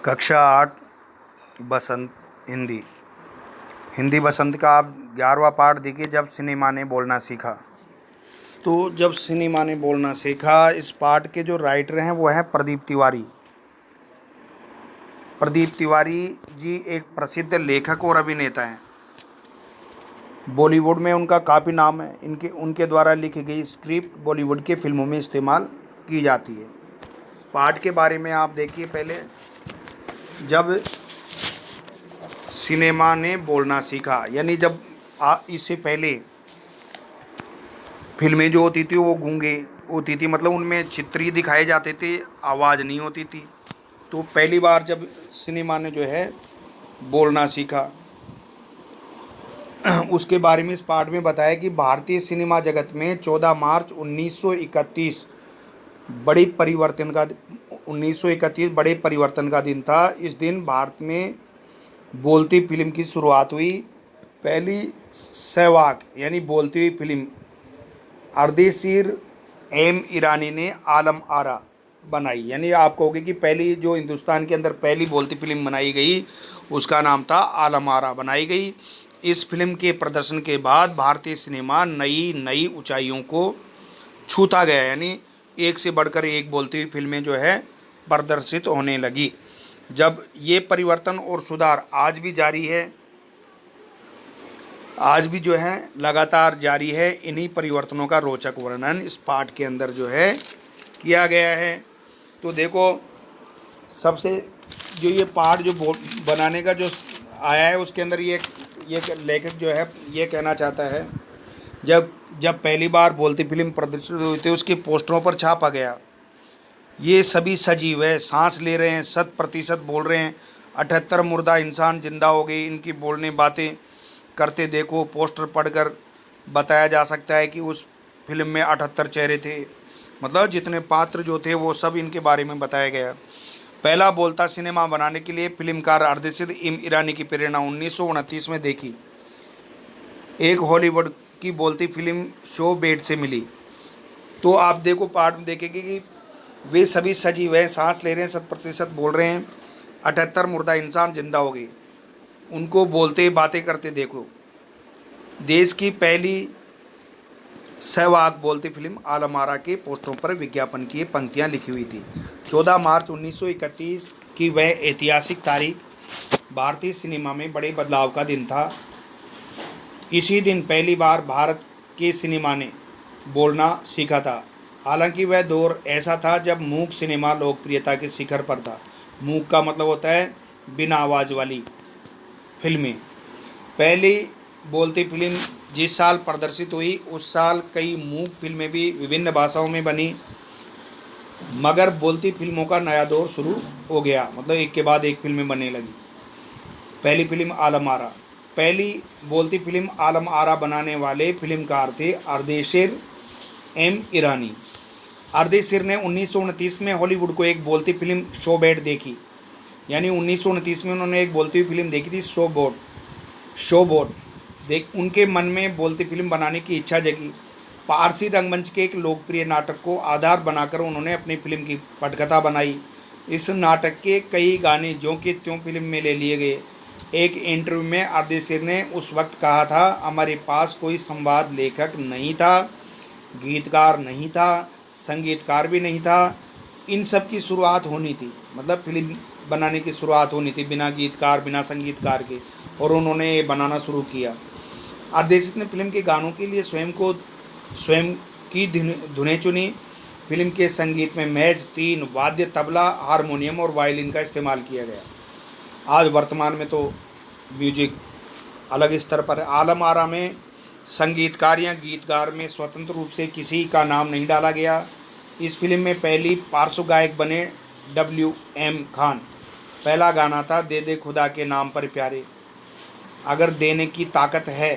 कक्षा 8 बसंत हिंदी। हिंदी बसंत का आप 11वां पाठ देखिए। जब सिनेमा ने बोलना सीखा। तो जब सिनेमा ने बोलना सीखा, इस पाठ के जो राइटर हैं वो हैं प्रदीप तिवारी। प्रदीप तिवारी जी एक प्रसिद्ध लेखक और अभिनेता हैं। बॉलीवुड में उनका काफ़ी नाम है। उनके द्वारा लिखी गई स्क्रिप्ट बॉलीवुड के फिल्मों में इस्तेमाल की जाती है। पाठ के बारे में आप देखिए। पहले जब सिनेमा ने बोलना सीखा, यानी जब इससे पहले फिल्में जो होती थी वो गूंगे होती थी, मतलब उनमें चित्र ही दिखाए जाते थे, आवाज़ नहीं होती थी। तो पहली बार जब सिनेमा ने जो है बोलना सीखा, उसके बारे में इस पाठ में बताया कि भारतीय सिनेमा जगत में 14 मार्च 1931 बड़े परिवर्तन का 1931 बड़े परिवर्तन का दिन था। इस दिन भारत में बोलती फिल्म की शुरुआत हुई। पहली सहवाग यानी बोलती हुई फिल्म अर्देशीर एम ईरानी ने आलम आरा बनाई। यानी आप कहोगे कि पहली जो हिंदुस्तान के अंदर पहली बोलती फिल्म बनाई गई उसका नाम था आलम आरा बनाई गई। इस फिल्म के प्रदर्शन के बाद भारतीय सिनेमा नई नई ऊंचाइयों को छूता गया। यानी एक से बढ़कर एक बोलती हुई फिल्में जो है प्रदर्शित होने लगी। जब ये परिवर्तन और सुधार आज भी जारी है, आज भी जो है लगातार जारी है। इन्हीं परिवर्तनों का रोचक वर्णन इस पाठ के अंदर जो है किया गया है। तो देखो, सबसे जो ये पाठ जो बनाने का जो आया है उसके अंदर ये लेखक जो है ये कहना चाहता है, जब जब पहली बार बोलती फिल्म प्रदर्शित हुई थी उसके पोस्टरों पर छापा गया, ये सभी सजीव है, सांस ले रहे हैं, 100% बोल रहे हैं, 78 मुर्दा इंसान जिंदा हो गए, इनकी बोलने बातें करते देखो। पोस्टर पढ़कर बताया जा सकता है कि उस फिल्म में 78 चेहरे थे, मतलब जितने पात्र जो थे वो सब इनके बारे में बताया गया। पहला बोलता सिनेमा बनाने के लिए फिल्मकार अर्देशीर एम ईरानी की प्रेरणा 1929 में देखी एक हॉलीवुड की बोलती फिल्म शो बेड से मिली। तो आप देखो, पार्ट में देखेंगे कि वे सभी सजीव हैं, सांस ले रहे हैं, 100% बोल रहे हैं, 78 मुर्दा इंसान जिंदा हो गए, उनको बोलते बातें करते देखो। देश की पहली सहवाग बोलती फिल्म आलम आरा के पोस्टरों पर विज्ञापन की पंक्तियां लिखी हुई थी। 14 मार्च 1931 की वह ऐतिहासिक तारीख भारतीय सिनेमा में बड़े बदलाव का दिन था। इसी दिन पहली बार भारत के सिनेमा ने बोलना सीखा था। हालांकि वह दौर ऐसा था जब मूक सिनेमा लोकप्रियता के शिखर पर था। मूक का मतलब होता है बिना आवाज़ वाली फिल्में। पहली बोलती फिल्म जिस साल प्रदर्शित हुई उस साल कई मूक फिल्में भी विभिन्न भाषाओं में बनी, मगर बोलती फिल्मों का नया दौर शुरू हो गया, मतलब एक के बाद एक फिल्में बनने लगी। पहली फिल्म आलम आरा। पहली बोलती फिल्म आलम आरा बनाने वाले फिल्मकार थे अर्देशीर एम ईरानी। अर्देशीर ने 1929 में हॉलीवुड को एक बोलती फिल्म शो बेड देखी। यानी 1929 में उन्होंने एक बोलती हुई फिल्म देखी थी शो बोर्ड देख उनके मन में बोलती फिल्म बनाने की इच्छा जगी। पारसी रंगमंच के एक लोकप्रिय नाटक को आधार बनाकर उन्होंने अपनी फिल्म की पटकथा बनाई। इस नाटक के कई गाने ज्यों के त्यों फिल्म में ले लिए गए। एक इंटरव्यू में अर्देशीर ने उस वक्त कहा था, हमारे पास कोई संवाद लेखक नहीं था, गीतकार नहीं था, संगीतकार भी नहीं था। इन सब की शुरुआत होनी थी, मतलब फिल्म बनाने की शुरुआत होनी थी बिना गीतकार बिना संगीतकार के, और उन्होंने ये बनाना शुरू किया। अर्देशीर ने फिल्म के गानों के लिए स्वयं की धुनें चुनी। फिल्म के संगीत में महज 3 वाद्य तबला, हारमोनियम और वायलिन का इस्तेमाल किया गया। आज वर्तमान में तो म्यूजिक अलग स्तर पर है। आलम आरा में संगीतकार या गीतकार में स्वतंत्र रूप से किसी का नाम नहीं डाला गया। इस फिल्म में पहली पार्श्व गायक बने WM खान। पहला गाना था दे दे खुदा के नाम पर प्यारे, अगर देने की ताकत है,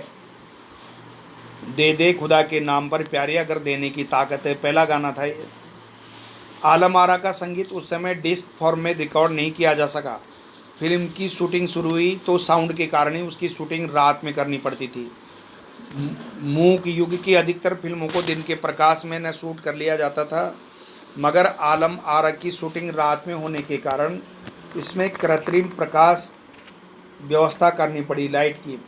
दे दे खुदा के नाम पर प्यारे, अगर देने की ताकत है, पहला गाना था ये। आलम आरा का संगीत उस समय डिस्क फॉर्म में रिकॉर्ड नहीं किया जा सका। फिल्म की शूटिंग शुरू हुई तो साउंड के कारण ही उसकी शूटिंग रात में करनी पड़ती थी। मूक युग की अधिकतर फिल्मों को दिन के प्रकाश में न शूट कर लिया जाता था, मगर आलम आरा की शूटिंग रात में होने के कारण इसमें कृत्रिम प्रकाश व्यवस्था करनी पड़ी लाइट की।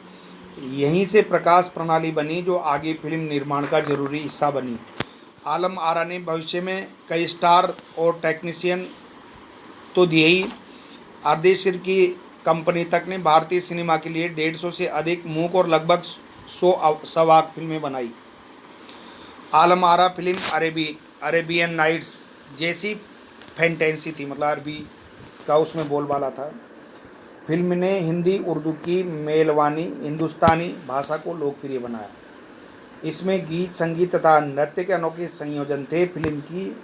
यहीं से प्रकाश प्रणाली बनी जो आगे फिल्म निर्माण का जरूरी हिस्सा बनी। आलम आरा ने भविष्य में कई स्टार और टेक्नीशियन तो दिए ही, अर्धेशिर की कंपनी तक ने भारतीय सिनेमा के लिए 150 से अधिक मूक और लगभग 100 सवाक फिल्में बनाई। Alam Ara film Arabian nights जैसी फैंटेसी थी, मतलब अरबी का उसमें बोलबाला था। फिल्म ने हिंदी उर्दू की मेलवानी हिंदुस्तानी भाषा को लोकप्रिय बनाया। इसमें गीत संगीत तथा नृत्य के अनोखे संयोजन थे। फिल्म की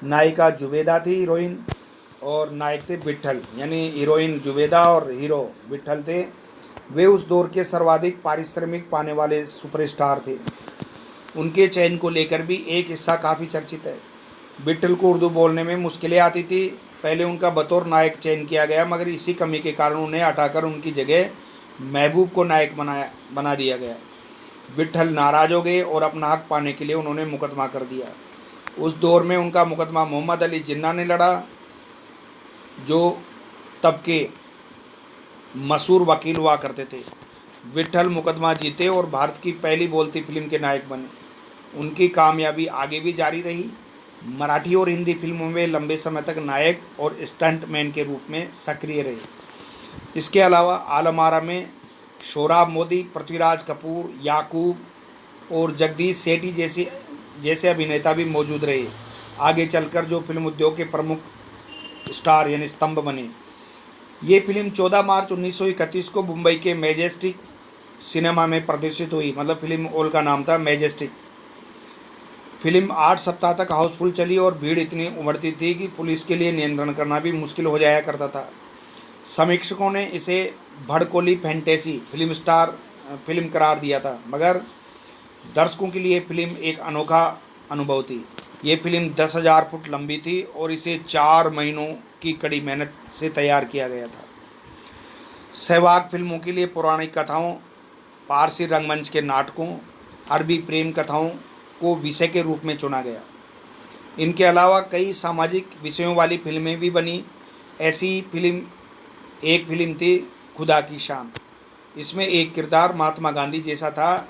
नायिका जुबेदा थी हीरोइन, और नायक थे विट्ठल, यानी हीरोइन जुबेदा और हीरो विट्ठल थे। वे उस दौर के सर्वाधिक पारिश्रमिक पाने वाले सुपरस्टार थे। उनके चयन को लेकर भी एक हिस्सा काफ़ी चर्चित है। विट्ठल को उर्दू बोलने में मुश्किलें आती थी। पहले उनका बतौर नायक चयन किया गया, मगर इसी कमी के कारण उन्हें हटाकर उनकी जगह महबूब को नायक बना दिया गया। विट्ठल नाराज हो गए और अपना हक पाने के लिए उन्होंने मुकदमा कर दिया। उस दौर में उनका मुकदमा मोहम्मद अली जिन्ना ने लड़ा, जो तब के मशहूर वकील हुआ करते थे। विट्ठल मुकदमा जीते और भारत की पहली बोलती फिल्म के नायक बने। उनकी कामयाबी आगे भी जारी रही। मराठी और हिंदी फिल्मों में लंबे समय तक नायक और स्टंटमैन के रूप में सक्रिय रहे। इसके अलावा आलम आरा में सोहराब मोदी, पृथ्वीराज कपूर, याकूब और जगदीश सेठी जैसे अभिनेता भी मौजूद रहे। आगे चलकर जो फिल्म उद्योग के प्रमुख स्टार यानी स्तंभ बने। ये फिल्म 14 मार्च 1931 को मुंबई के मैजेस्टिक सिनेमा में प्रदर्शित हुई, मतलब फिल्म हॉल का नाम था मैजेस्टिक। फिल्म 8 सप्ताह तक हाउसफुल चली और भीड़ इतनी उमड़ती थी कि पुलिस के लिए नियंत्रण करना भी मुश्किल हो जाया करता था। समीक्षकों ने इसे भड़कोली फैंटेसी फिल्म करार दिया था, मगर दर्शकों के लिए फिल्म एक अनोखा अनुभव थी। ये फिल्म 10,000 फुट लंबी थी और इसे 4 महीनों की कड़ी मेहनत से तैयार किया गया था। सहवाग फिल्मों के लिए पौराणिक कथाओं, पारसी रंगमंच के नाटकों, अरबी प्रेम कथाओं को विषय के रूप में चुना गया। इनके अलावा कई सामाजिक विषयों वाली फिल्में भी बनी। ऐसी एक फिल्म थी खुदा की शान। इसमें एक किरदार महात्मा गांधी जैसा था।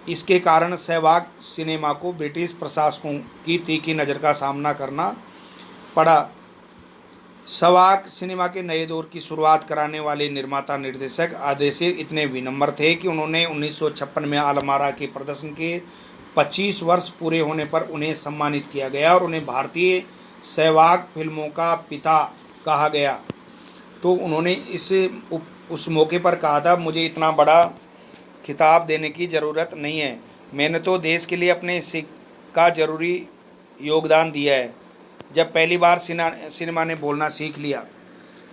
इसके कारण सहवाग सिनेमा को ब्रिटिश प्रशासकों की तीखी नज़र का सामना करना पड़ा। सहवाग सिनेमा के नए दौर की शुरुआत कराने वाले निर्माता निर्देशक आदेशिर इतने विनम्र थे कि उन्होंने 1956 में आलम आरा के प्रदर्शन के 25 वर्ष पूरे होने पर उन्हें सम्मानित किया गया और उन्हें भारतीय सहवाग फिल्मों का पिता कहा गया। तो उन्होंने उस मौके पर कहा था, मुझे इतना बड़ा खिताब देने की ज़रूरत नहीं है, मैंने तो देश के लिए अपने हिस्से का ज़रूरी योगदान दिया है। जब पहली बार सिनेमा ने बोलना सीख लिया,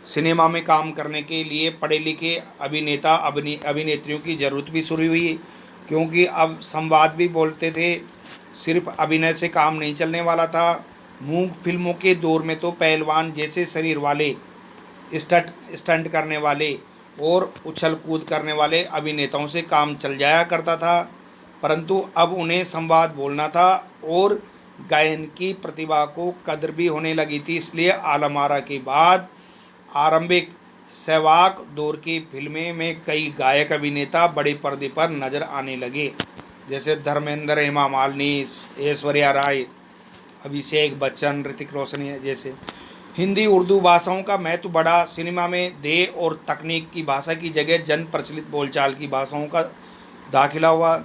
सिनेमा में काम करने के लिए पढ़े लिखे अभिनेता अभिनेत्रियों की ज़रूरत भी शुरू हुई, क्योंकि अब संवाद भी बोलते थे। सिर्फ अभिनय से काम नहीं चलने वाला था। मूक फिल्मों के दौर में तो पहलवान जैसे शरीर वाले, स्टंट करने वाले और उछल कूद करने वाले अभिनेताओं से काम चल जाया करता था, परंतु अब उन्हें संवाद बोलना था और गायन की प्रतिभा को कदर भी होने लगी थी। इसलिए आलम आरा के बाद आरंभिक सहवाग दौर की फिल्में में कई गायक अभिनेता बड़े पर्दे पर नजर आने लगे, जैसे धर्मेंद्र, हेमा मालिनी, ऐश्वर्या राय, अभिषेक बच्चन, ऋतिक रोशन जैसे। हिंदी उर्दू भाषाओं का महत्व बढ़ा। सिनेमा में देह और तकनीक की भाषा की जगह जन प्रचलित बोलचाल की भाषाओं का दाखिला हुआ।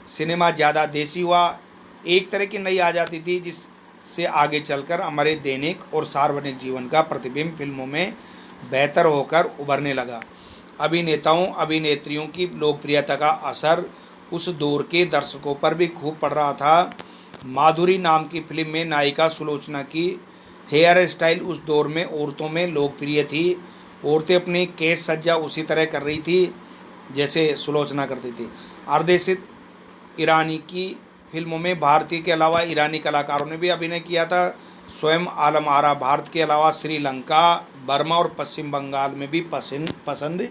सिनेमा ज़्यादा देसी हुआ। एक तरह की नई आज़ादी थी जिससे आगे चलकर हमारे दैनिक और सार्वजनिक जीवन का प्रतिबिंब फिल्मों में बेहतर होकर उभरने लगा। अभिनेताओं अभिनेत्रियों की लोकप्रियता का असर उस दौर के दर्शकों पर भी खूब पड़ रहा था। माधुरी नाम की फिल्म में नायिका सुलोचना की हेयर स्टाइल उस दौर में औरतों में लोकप्रिय थी। औरतें अपनी केश सज्जा उसी तरह कर रही थी जैसे सुलोचना करती थी। अर्धेशित ईरानी की फिल्मों में भारतीय के अलावा ईरानी कलाकारों ने भी अभिनय किया था। स्वयं आलम आरा भारत के अलावा श्रीलंका, बर्मा और पश्चिम बंगाल में भी पसंद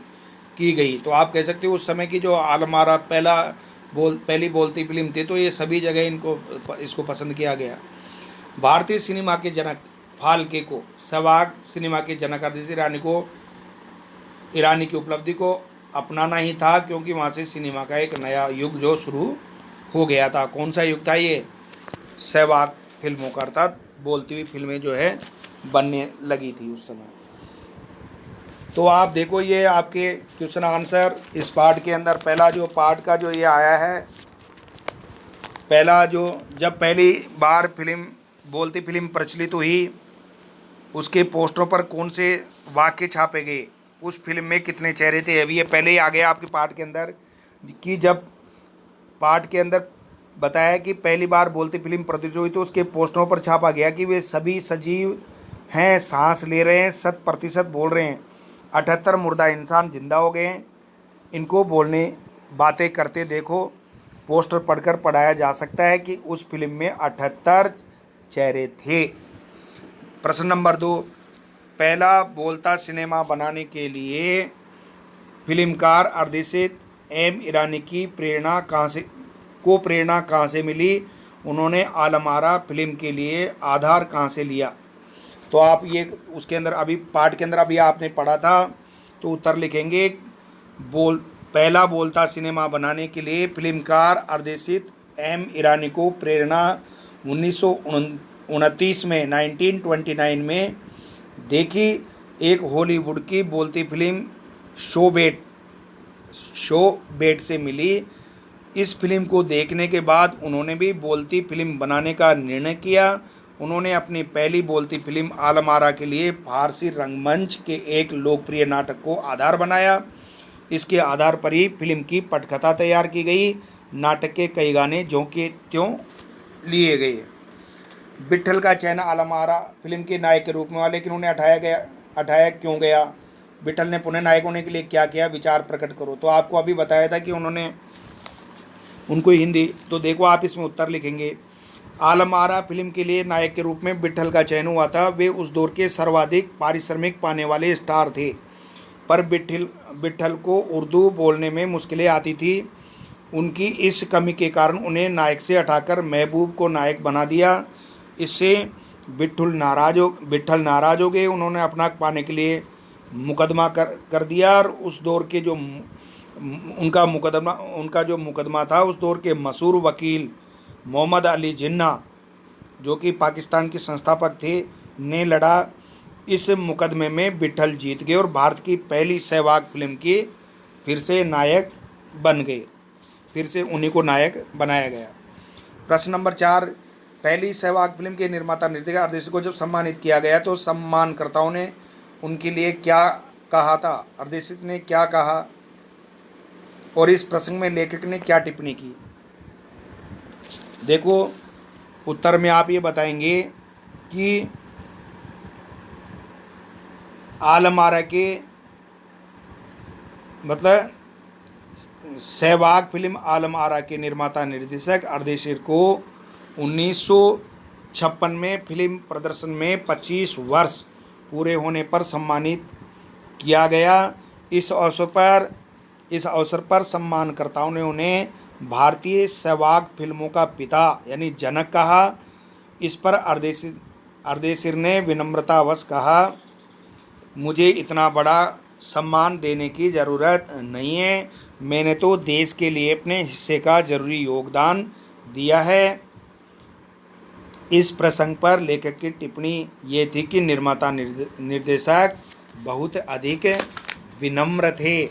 की गई। तो आप कह सकते हो उस समय की जो आलम आरा पहली बोलती फिल्म थी, तो ये सभी जगह इसको पसंद किया गया। भारतीय सिनेमा के जनक फाल्के को, सहवाग सिनेमा के जनक अर्देशी ईरानी की उपलब्धि को अपनाना ही था, क्योंकि वहाँ से सिनेमा का एक नया युग जो शुरू हो गया था। कौन सा युग था ये? सहवाग फिल्मों का, अर्थात बोलती हुई फिल्में जो है बनने लगी थी उस समय। तो आप देखो ये आपके क्वेश्चन आंसर इस पार्ट के अंदर पहला जो पार्ट का जो ये आया है, पहला जो जब पहली बार फिल्म बोलती फिल्म प्रचलित हुई, उसके पोस्टरों पर कौन से वाक्य छापे गए, उस फिल्म में कितने चेहरे थे। अभी ये पहले ही आ गया आपके पार्ट के अंदर कि जब पार्ट के अंदर बताया कि पहली बार बोलती फिल्म प्रदर्शित हुई तो उसके पोस्टरों पर छापा गया कि वे सभी सजीव हैं, सांस ले रहे हैं, 100% बोल रहे हैं। 78 मुर्दा इंसान जिंदा हो गए हैं, इनको बोलने बातें करते देखो। पोस्टर पढ़कर पढ़ाया जा सकता है कि उस फिल्म में 78 चेहरे थे। प्रश्न नंबर 2, पहला बोलता सिनेमा बनाने के लिए फिल्मकार अर्देशित एम ईरानी की प्रेरणा कहाँ से मिली? उन्होंने आलम आरा फिल्म के लिए आधार कहाँ से लिया? तो आप ये उसके अंदर अभी पार्ट के अंदर अभी आपने पढ़ा था, तो उत्तर लिखेंगे पहला बोलता सिनेमा बनाने के लिए फिल्मकार अर्देशित एम ईरानी को प्रेरणा 1929 में 1929 में देखी एक हॉलीवुड की बोलती फिल्म शो बेट से मिली। इस फिल्म को देखने के बाद उन्होंने भी बोलती फिल्म बनाने का निर्णय किया। उन्होंने अपनी पहली बोलती फिल्म आलम आरा के लिए फारसी रंगमंच के एक लोकप्रिय नाटक को आधार बनाया। इसके आधार पर ही फिल्म की पटकथा तैयार की गई। नाटक के कई गाने ज्यों के त्यों लिए गए। विट्ठल का चयन आलम आरा फिल्म के नायक के रूप में हुआ, लेकिन उन्हें हटाया क्यों गया? विट्ठल ने पुनः नायक होने के लिए क्या किया? विचार प्रकट करो। तो आपको अभी बताया था कि उनको हिंदी, तो देखो आप इसमें उत्तर लिखेंगे। आलम आरा फिल्म के लिए नायक के रूप में विट्ठल का चयन हुआ था। वे उस दौर के सर्वाधिक पारिश्रमिक पाने वाले स्टार थे, पर विट्ठल को उर्दू बोलने में मुश्किलें आती थी। उनकी इस कमी के कारण उन्हें नायक से हटाकर महबूब को नायक बना दिया। इससे विट्ठल नाराज हो गए। उन्होंने अपना पाने के लिए मुकदमा कर दिया, और उस दौर के जो उनका जो मुकदमा था, उस दौर के मशहूर वकील मोहम्मद अली जिन्ना, जो कि पाकिस्तान के संस्थापक थे, ने लड़ा। इस मुकदमे में विट्ठल जीत गए और भारत की पहली सहवाग फिल्म की फिर से नायक बन गए। फिर से उन्हीं को नायक बनाया गया। प्रश्न नंबर 4, पहली सहवाग फिल्म के निर्माता निर्देशक अर्देशित को जब सम्मानित किया गया तो सम्मानकर्ताओं ने उनके लिए क्या कहा था? अर्देशित ने क्या कहा और इस प्रसंग में लेखक ने क्या टिप्पणी की? देखो उत्तर में आप ये बताएंगे कि आलम आरा के मतलब सहवाग फिल्म आलम आरा के निर्माता निर्देशक अर्देशित को 1956 में फिल्म प्रदर्शन में 25 वर्ष पूरे होने पर सम्मानित किया गया। इस अवसर पर सम्मानकर्ताओं ने उन्हें भारतीय सहवाग फिल्मों का पिता यानी जनक कहा। इस पर अर्देशित ने विनम्रतावश कहा, मुझे इतना बड़ा सम्मान देने की ज़रूरत नहीं है, मैंने तो देश के लिए अपने हिस्से का जरूरी योगदान दिया है। इस प्रसंग पर लेखक की टिप्पणी ये थी कि निर्माता निर्देशक बहुत अधिक विनम्र थे।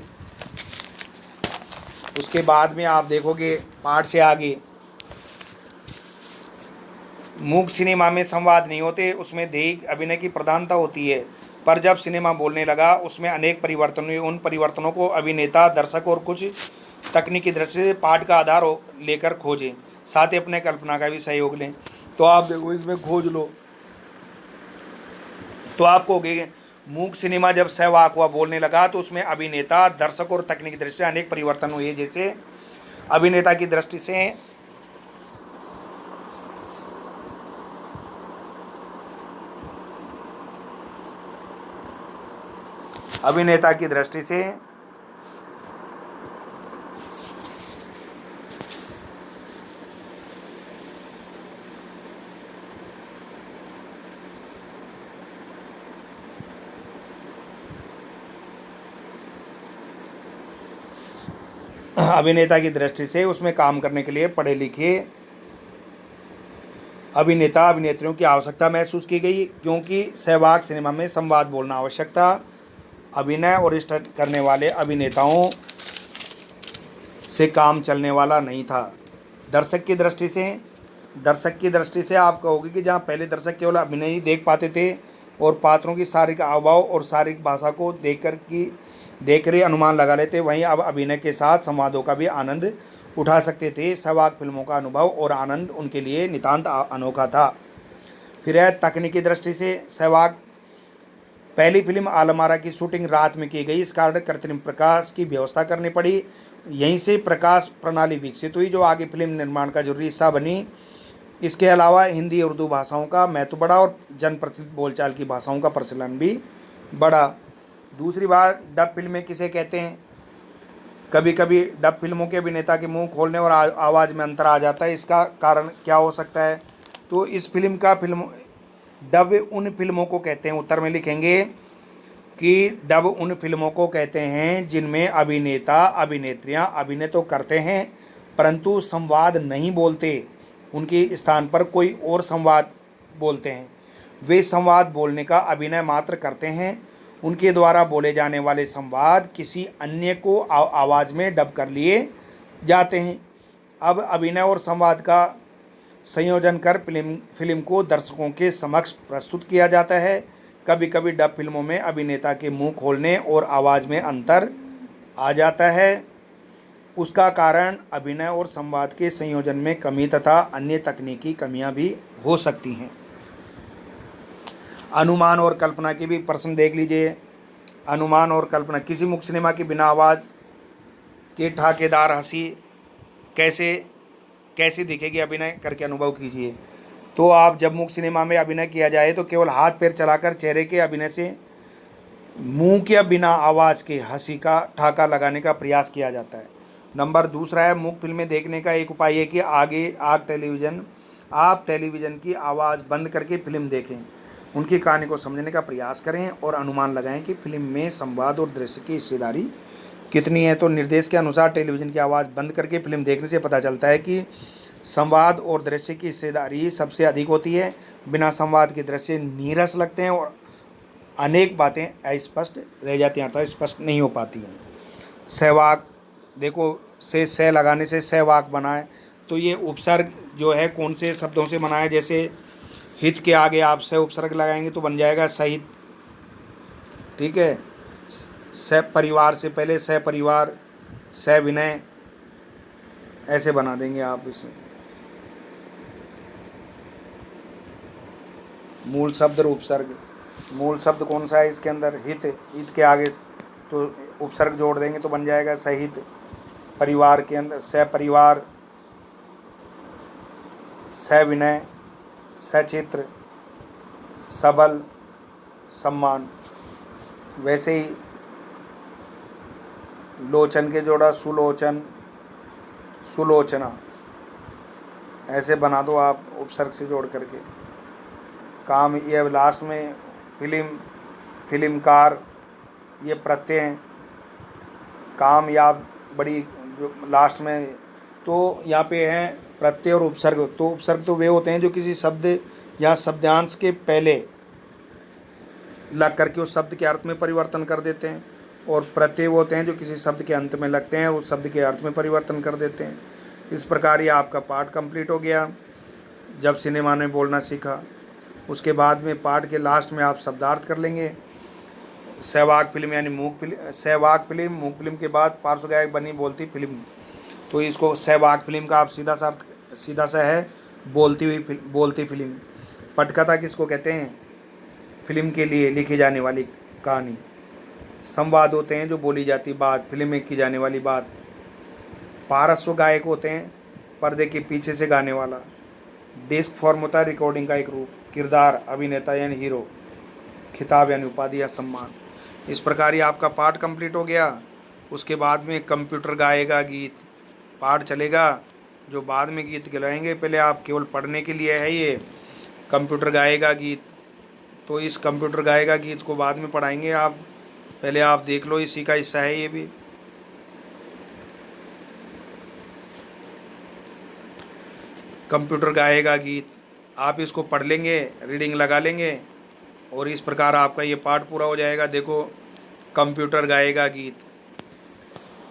उसके बाद में आप देखोगे पाठ से आगे, मूक सिनेमा में संवाद नहीं होते, उसमें ध्येय अभिनय की प्रधानता होती है। पर जब सिनेमा बोलने लगा उसमें अनेक परिवर्तन हुए। उन परिवर्तनों को अभिनेता, दर्शक और कुछ तकनीकी दृष्टि से पाठ का आधार लेकर खोजें, साथ ही अपने कल्पना का भी सहयोग लें। तो आप देखो इसमें खोज लो तो आपको कहोगे मूक सिनेमा जब सहवाग हुआ बोलने लगा तो उसमें अभिनेता, दर्शक और तकनीकी दृष्टि से अनेक परिवर्तन हुए। जैसे अभिनेता की दृष्टि से अभिनेता की दृष्टि से उसमें काम करने के लिए पढ़े लिखे अभिनेता अभिनेत्रियों की आवश्यकता महसूस की गई, क्योंकि सहवाग सिनेमा में संवाद बोलना आवश्यक था। अभिनय और स्टंट करने वाले अभिनेताओं से काम चलने वाला नहीं था। दर्शक की दृष्टि से आप कहोगे कि जहाँ पहले दर्शक केवल अभिनय ही देख पाते थे और पात्रों की शारीरिक हाव-भाव और शारीरिक भाषा को देखकर ही अनुमान लगा लेते, वहीं अब अभिनय के साथ संवादों का भी आनंद उठा सकते थे। सहवाग फिल्मों का अनुभव और आनंद उनके लिए नितांत अनोखा था। फिर है तकनीकी दृष्टि से सहवाग पहली फिल्म आलमारा की शूटिंग रात में की गई, इस कारण कृत्रिम प्रकाश की व्यवस्था करनी पड़ी। यहीं से प्रकाश प्रणाली विकसित हुई जो आगे फिल्म निर्माण का जरूरी हिस्सा बनी। इसके अलावा हिंदी और उर्दू भाषाओं का महत्व बढ़ा और जन प्रचलित बोलचाल की भाषाओं का प्रचलन भी बढ़ा। दूसरी बात, डब फिल्में किसे कहते हैं? कभी कभी डब फिल्मों के अभिनेता के मुंह खोलने और आवाज़ में अंतर आ जाता है, इसका कारण क्या हो सकता है? तो इस फिल्म डब उन फिल्मों को कहते हैं, उत्तर में लिखेंगे कि डब उन फिल्मों को कहते हैं जिनमें अभिनेता अभिनेत्रियां अभिनय तो करते हैं परंतु संवाद नहीं बोलते, उनके स्थान पर कोई और संवाद बोलते हैं। वे संवाद बोलने का अभिनय मात्र करते हैं, उनके द्वारा बोले जाने वाले संवाद किसी अन्य को आवाज़ में डब कर लिए जाते हैं। अब अभिनय और संवाद का संयोजन कर फिल्म को दर्शकों के समक्ष प्रस्तुत किया जाता है। कभी कभी डब फिल्मों में अभिनेता के मुंह खोलने और आवाज़ में अंतर आ जाता है, उसका कारण अभिनय और संवाद के संयोजन में कमी तथा अन्य तकनीकी कमियां भी हो सकती हैं। अनुमान और कल्पना के भी प्रश्न देख लीजिए। अनुमान और कल्पना, किसी मुख्य सिनेमा की बिना आवाज़ के ठाकेदार हंसी कैसे दिखेगी, अभिनय करके अनुभव कीजिए। तो आप जब मुख्य सिनेमा में अभिनय किया जाए तो केवल हाथ पैर चलाकर चेहरे के अभिनय से मुंह के बिना आवाज़ के हंसी का ठाका लगाने का प्रयास किया जाता है। नंबर दूसरा है, मुख्य फिल्में देखने का एक उपाय है कि आप टेलीविज़न की आवाज़ बंद करके फिल्म देखें, उनकी कहानी को समझने का प्रयास करें और अनुमान लगाएं कि फिल्म में संवाद और दृश्य की हिस्सेदारी कितनी है। तो निर्देश के अनुसार टेलीविज़न की आवाज़ बंद करके फिल्म देखने से पता चलता है कि संवाद और दृश्य की हिस्सेदारी सबसे अधिक होती है। बिना संवाद के दृश्य नीरस लगते हैं और अनेक बातें अस्पष्ट रह जाती हैं, अर्थात स्पष्ट नहीं हो पाती हैं। सहवाग, देखो से सह लगाने से सहवाग बना है, तो ये उपसर्ग जो है कौन से शब्दों से बना है? जैसे हित के आगे आप सह उपसर्ग लगाएंगे तो बन जाएगा सहित, ठीक है। सह परिवार से पहले सह परिवार, सह विनय, ऐसे बना देंगे आप इसे। मूल शब्द और उपसर्ग, मूल शब्द कौन सा है इसके अंदर? हित, हित के आगे तो उपसर्ग जोड़ देंगे तो बन जाएगा सहित। परिवार के अंदर सहपरिवार, सविनय, सचित्र, सबल, सम्मान। वैसे ही लोचन के जोड़ा सुलोचन, सुलोचना, ऐसे बना दो आप उपसर्ग से जोड़ करके। काम, ये लास्ट में फिल्मकार, ये प्रत्यय हैं। कामयाब, बड़ी जो लास्ट में, तो यहाँ पे हैं प्रत्यय और उपसर्ग। तो उपसर्ग तो वे होते हैं जो किसी शब्द या शब्दांश के पहले लग करके उस शब्द के अर्थ में परिवर्तन कर देते हैं, और प्रत्यय वो होते हैं जो किसी शब्द के अंत में लगते हैं और उस शब्द के अर्थ में परिवर्तन कर देते हैं। इस प्रकार ये आपका पाठ कंप्लीट हो गया। जब सिनेमा ने बोलना सीखा, उसके बाद में पाठ के लास्ट में आप शब्दार्थ कर लेंगे। सहवाग फिल्म यानी मूक फिल्म, सहवाग फिल्म, मूक फिल्म के बाद पार्श्व गायक बनी बोलती फिल्म, तो इसको सहवाग फिल्म का आप सीधा सा है बोलती फिल्म। पटकथा किसको कहते हैं? फिल्म के लिए लिखी जाने वाली कहानी। संवाद होते हैं जो बोली जाती बात, फिल्म में की जाने वाली बात। पार्श्व गायक होते हैं पर्दे के पीछे से गाने वाला। डिस्क फॉर्म होता है रिकॉर्डिंग का एक रूप। किरदार, अभिनेता यानी हीरो। खिताब यानी उपाधि या सम्मान। इस प्रकार ही आपका पाठ कंप्लीट हो गया। उसके बाद में कंप्यूटर गाएगा गीत, पाठ चलेगा। जो बाद में गीत गलाएंगे, पहले आप केवल पढ़ने के लिए है ये कंप्यूटर गाएगा गीत। तो इस कंप्यूटर गाएगा गीत को बाद में पढ़ाएंगे आप, पहले आप देख लो, इसी का हिस्सा है ये भी। कंप्यूटर गाएगा गीत। आप इसको पढ़ लेंगे, रीडिंग लगा लेंगे और इस प्रकार आपका ये पाठ पूरा हो जाएगा। देखो, कंप्यूटर गाएगा गीत।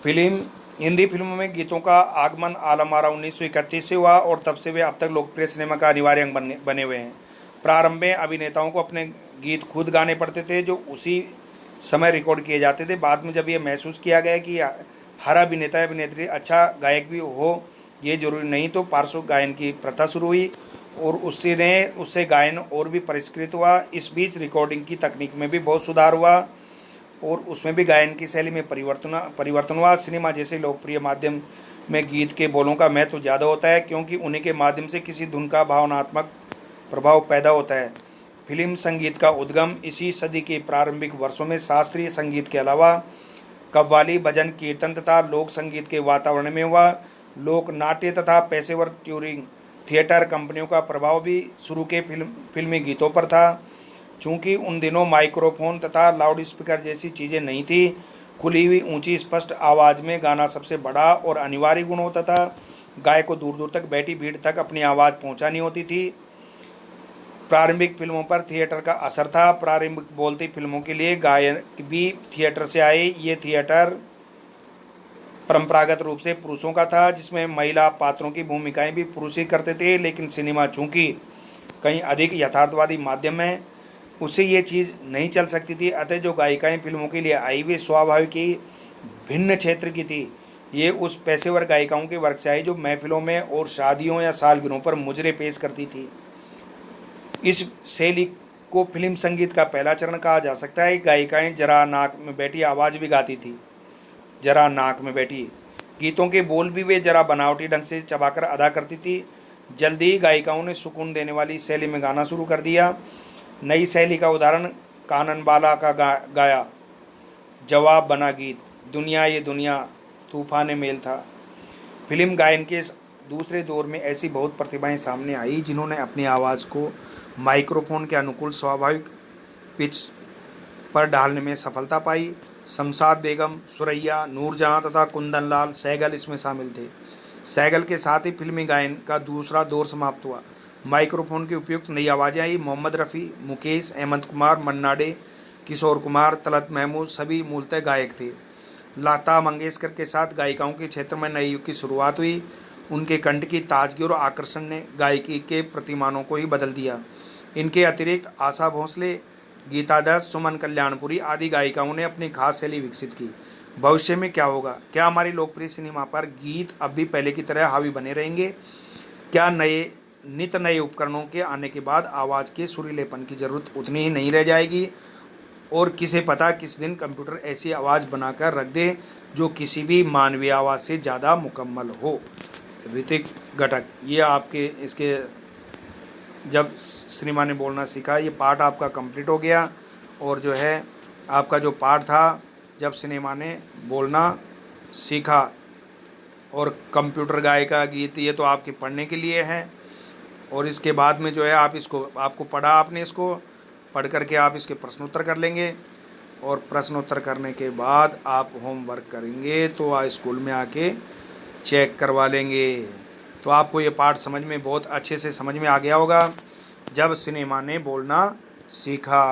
फिल्म हिंदी फिल्मों में गीतों का आगमन आलम आरा 1931 से हुआ और तब से वे अब तक लोकप्रिय सिनेमा का अनिवार्य अंग बने हुए हैं। प्रारंभ में अभिनेताओं को अपने गीत खुद गाने पड़ते थे जो उसी समय रिकॉर्ड किए जाते थे। बाद में जब ये महसूस किया गया कि हर अभिनेता अभिनेत्री अच्छा गायक भी हो ये जरूरी नहीं, तो पार्श्व गायन की प्रथा शुरू हुई और उससे गायन और भी परिष्कृत हुआ। इस बीच रिकॉर्डिंग की तकनीक में भी बहुत सुधार हुआ और उसमें भी गायन की शैली में परिवर्तन हुआ। सिनेमा जैसे लोकप्रिय माध्यम में गीत के बोलों का महत्व ज़्यादा होता है क्योंकि उन्हीं के माध्यम से किसी धुन का भावनात्मक प्रभाव पैदा होता है। फिल्म संगीत का उद्गम इसी सदी के प्रारंभिक वर्षों में शास्त्रीय संगीत के अलावा कव्वाली, भजन, कीर्तन तथा लोक संगीत के वातावरण में हुआ। लोक नाट्य तथा पेशेवर टूरिंग थिएटर कंपनियों का प्रभाव भी शुरू के फिल्मी गीतों पर था। चूँकि उन दिनों माइक्रोफोन तथा लाउड स्पीकर जैसी चीज़ें नहीं थी, खुली हुई ऊंची स्पष्ट आवाज़ में गाना सबसे बड़ा और अनिवार्य गुण होता था। गायक को दूर दूर तक बैठी भीड़ तक अपनी आवाज़ पहुंचानी होती थी। प्रारंभिक फिल्मों पर थिएटर का असर था। प्रारंभिक बोलती फिल्मों के लिए गायक भी थिएटर से आए। ये थिएटर परंपरागत रूप से पुरुषों का था जिसमें महिला पात्रों की भूमिकाएं भी पुरुष ही करते थे, लेकिन सिनेमा चूँकि कहीं अधिक यथार्थवादी माध्यम है उससे ये चीज़ नहीं चल सकती थी। अतः जो गायिकाएं फिल्मों के लिए आई वे स्वाभाविक ही भिन्न क्षेत्र की थी। ये उस पेशेवर गायिकाओं के वर्ग से आई जो महफिलों में और शादियों या सालगिरों पर मुजरे पेश करती थी। इस शैली को फिल्म संगीत का पहला चरण कहा जा सकता है। गायिकाएं जरा नाक में बैठी आवाज़ भी गाती थी, जरा नाक में बैठी। गीतों के बोल भी वे जरा बनावटी ढंग से चबाकर अदा करती थी। जल्दी ही गायिकाओं ने सुकून देने वाली शैली में गाना शुरू कर दिया। नई शैली का उदाहरण कानन बाला का गाया जवाब बना गीत, दुनिया ये दुनिया तूफान मेल था। फिल्म गायन के दूसरे दौर में ऐसी बहुत प्रतिभाएं सामने आई जिन्होंने अपनी आवाज़ को माइक्रोफोन के अनुकूल स्वाभाविक पिच पर ढालने में सफलता पाई। शमशाद बेगम, सुरैया, नूरजहां तथा कुंदन लाल सहगल इसमें शामिल थे। सहगल के साथ ही फिल्मी गायन का दूसरा दौर समाप्त हुआ। माइक्रोफोन की उपयुक्त नई आवाज़ें आई। मोहम्मद रफ़ी, मुकेश, हेमंत कुमार, मन्ना डे, किशोर कुमार, तलत महमूद सभी मूलतः गायक थे। लता मंगेशकर के साथ गायिकाओं के क्षेत्र में नए युग की शुरुआत हुई। उनके कंठ की ताजगी और आकर्षण ने गायकी के प्रतिमानों को ही बदल दिया। इनके अतिरिक्त आशा भोसले, गीता दत्त, सुमन कल्याणपुरी आदि गायिकाओं ने अपनी खास शैली विकसित की। भविष्य में क्या होगा? क्या हमारी लोकप्रिय सिनेमा पर गीत अब भी पहले की तरह हावी बने रहेंगे? क्या नित नए उपकरणों के आने के बाद आवाज़ के सुरीलेपन की ज़रूरत उतनी ही नहीं रह जाएगी? और किसे पता किस दिन कंप्यूटर ऐसी आवाज़ बनाकर रख दे जो किसी भी मानवीय आवाज़ से ज़्यादा मुकम्मल हो। ऋतिक घटक, ये आपके इसके जब सिनेमा ने बोलना सीखा ये पार्ट आपका कंप्लीट हो गया। और जो है आपका जो पार्ट था जब सिनेमा ने बोलना सीखा और कंप्यूटर गायिका गीत, ये तो आपके पढ़ने के लिए है। और इसके बाद में जो है आपको पढ़ा, आपने इसको पढ़ करके आप इसके प्रश्न उत्तर कर लेंगे और प्रश्न उत्तर करने के बाद आप होमवर्क करेंगे तो स्कूल में आके चेक करवा लेंगे। तो आपको ये पाठ समझ में बहुत अच्छे से समझ में आ गया होगा जब सिनेमा ने बोलना सीखा।